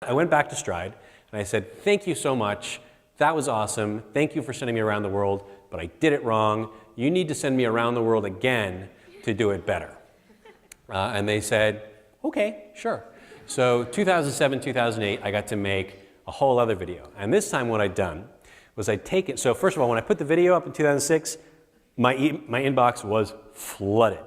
I went back to Stride and I said, thank you so much. That was awesome. Thank you for sending me around the world, but I did it wrong. You need to send me around the world again to do it better. And they said, okay, sure. So 2007, 2008, I got to make a whole other video. And this time what I'd done was I'd taken, so first of all, when I put the video up in 2006, my inbox was flooded.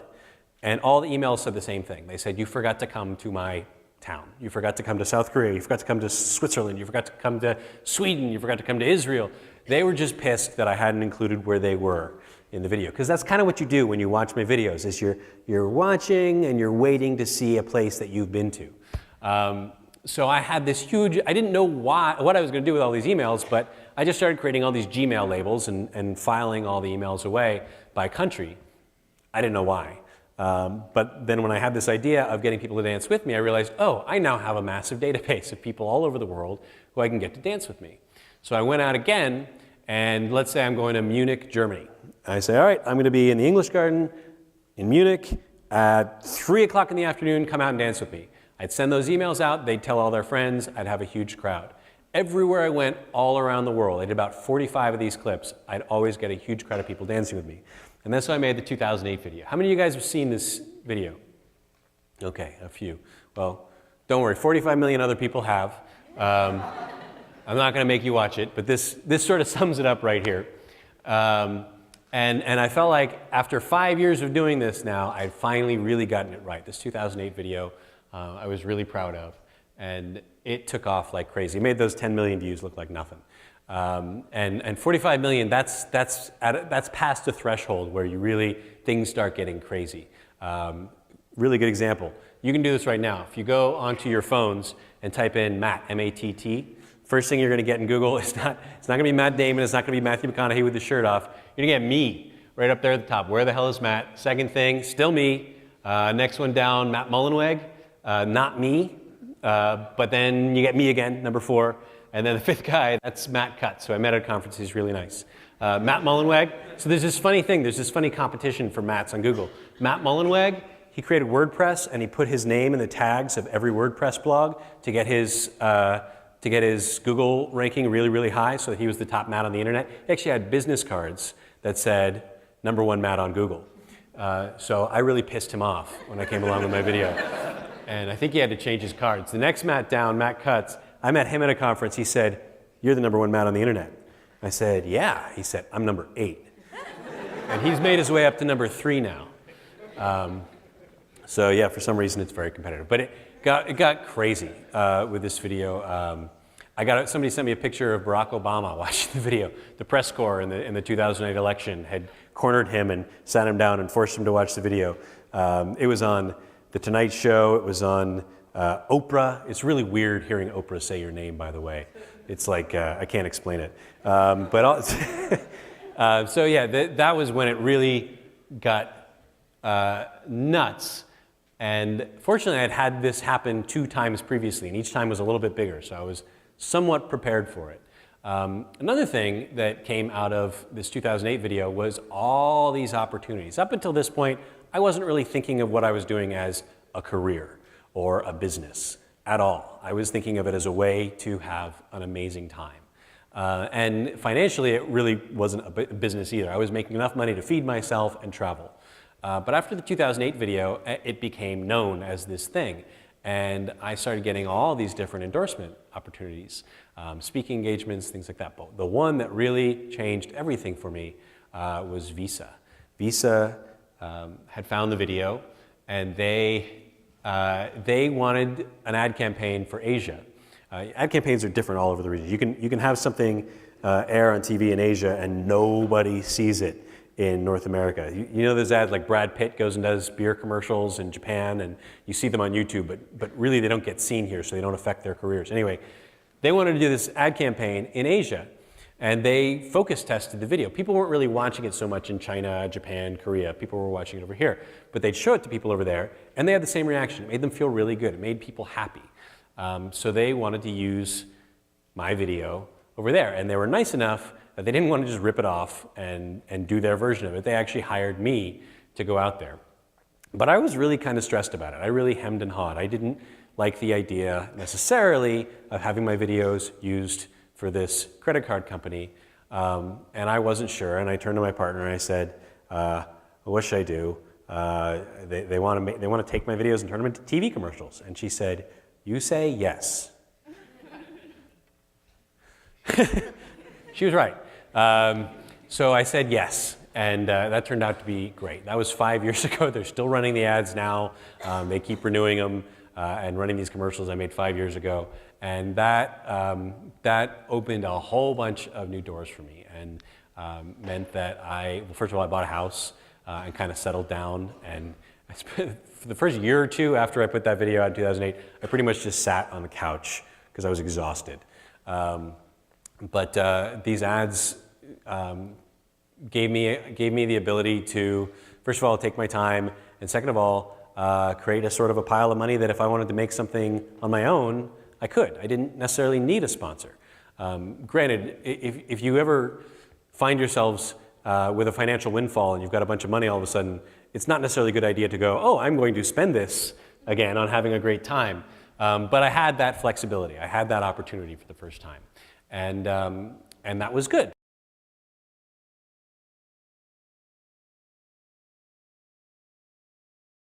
And all the emails said the same thing. They said, you forgot to come to my town. You forgot to come to South Korea. You forgot to come to Switzerland. You forgot to come to Sweden. You forgot to come to Israel. They were just pissed that I hadn't included where they were in the video. Because that's kind of what you do when you watch my videos, is you're watching and you're waiting to see a place that you've been to. So I had this huge, I didn't know what I was going to do with all these emails, but I just started creating all these Gmail labels and filing all the emails away by country. I didn't know why. But then when I had this idea of getting people to dance with me, I realized, oh, I now have a massive database of people all over the world who I can get to dance with me. So I went out again, and let's say I'm going to Munich, Germany. I say, all right, I'm going to be in the English Garden in Munich at 3 o'clock in the afternoon, come out and dance with me. I'd send those emails out, they'd tell all their friends, I'd have a huge crowd. Everywhere I went, all around the world, I did about 45 of these clips, I'd always get a huge crowd of people dancing with me. And that's why I made the 2008 video. How many of you guys have seen this video? Okay, a few. Well, don't worry, 45 million other people have. I'm not going to make you watch it, but this sort of sums it up right here. And I felt like after 5 years of doing this now, I'd finally really gotten it right. This 2008 video, I was really proud of. And it took off like crazy. It made those 10 million views look like nothing. And 45 million, that's past the threshold where things start getting crazy. Really good example. You can do this right now. If you go onto your phones and type in Matt, M-A-T-T, first thing you're going to get in Google, it's not going to be Matt Damon, it's not going to be Matthew McConaughey with the shirt off. You're going to get me right up there at the top. Where the hell is Matt? Second thing, still me. Next one down, Matt Mullenweg, not me. But then you get me again, number 4. And then the 5th guy, that's Matt Cutts, who I met at a conference. He's really nice. Matt Mullenweg. So there's this funny thing. There's this funny competition for Matts on Google. Matt Mullenweg, he created WordPress, and he put his name in the tags of every WordPress blog to get his Google ranking really, really high, so that he was the top Matt on the internet. He actually had business cards that said, #1 Matt on Google. So I really pissed him off when I came along with my video. And I think he had to change his cards. The next Matt down, Matt Cutts, I met him at a conference. He said, you're the #1 Matt on the internet. I said, yeah. He said, I'm number 8. And he's made his way up to number 3 now. So yeah, for some reason it's very competitive. But it got crazy with this video. Somebody sent me a picture of Barack Obama watching the video. The press corps in the 2008 election had cornered him and sat him down and forced him to watch the video. It was on The Tonight Show. It was on Oprah. It's really weird hearing Oprah say your name, by the way. It's like, I can't explain it. So yeah, that was when it really got nuts. And fortunately, I'd had this happen 2 times previously, and each time was a little bit bigger, so I was somewhat prepared for it. Another thing that came out of this 2008 video was all these opportunities. Up until this point, I wasn't really thinking of what I was doing as a career or a business at all. I was thinking of it as a way to have an amazing time. And financially, it really wasn't a business either. I was making enough money to feed myself and travel. But after the 2008 video, it became known as this thing. And I started getting all these different endorsement opportunities, speaking engagements, things like that. But the one that really changed everything for me was Visa. Visa had found the video, and they wanted an ad campaign for Asia. Ad campaigns are different all over the region. You can have something air on TV in Asia and nobody sees it in North America. You know those ads like Brad Pitt goes and does beer commercials in Japan, and you see them on YouTube, but really they don't get seen here, so they don't affect their careers. Anyway, they wanted to do this ad campaign in Asia, and they focus tested the video. People weren't really watching it so much in China, Japan, Korea. People were watching it over here. But they'd show it to people over there, and they had the same reaction. It made them feel really good. It made people happy. So they wanted to use my video over there, and they were nice enough that they didn't want to just rip it off and do their version of it. They actually hired me to go out there. But I was really kind of stressed about it. I really hemmed and hawed. like the idea necessarily of having my videos used for this credit card company. And I wasn't sure, and I turned to my partner and I said, what should I do? They want to take my videos and turn them into TV commercials. And she said, you say yes. She was right. So I said yes, and that turned out to be great. That was 5 years ago. They're still running the ads now. They keep renewing them and running these commercials I made 5 years ago. And that opened a whole bunch of new doors for me, and meant that well, first of all, I bought a house and kind of settled down. And I spent, for the first year or two after I put that video out in 2008, I pretty much just sat on the couch because I was exhausted. But these ads gave me the ability to, first of all, take my time, and second of all, create a sort of a pile of money that if I wanted to make something on my own, I could. I didn't necessarily need a sponsor. Granted, if you ever find yourselves with a financial windfall and you've got a bunch of money all of a sudden, it's not necessarily a good idea to go, oh, I'm going to spend this again on having a great time. But I had that flexibility. I had that opportunity for the first time. And that was good.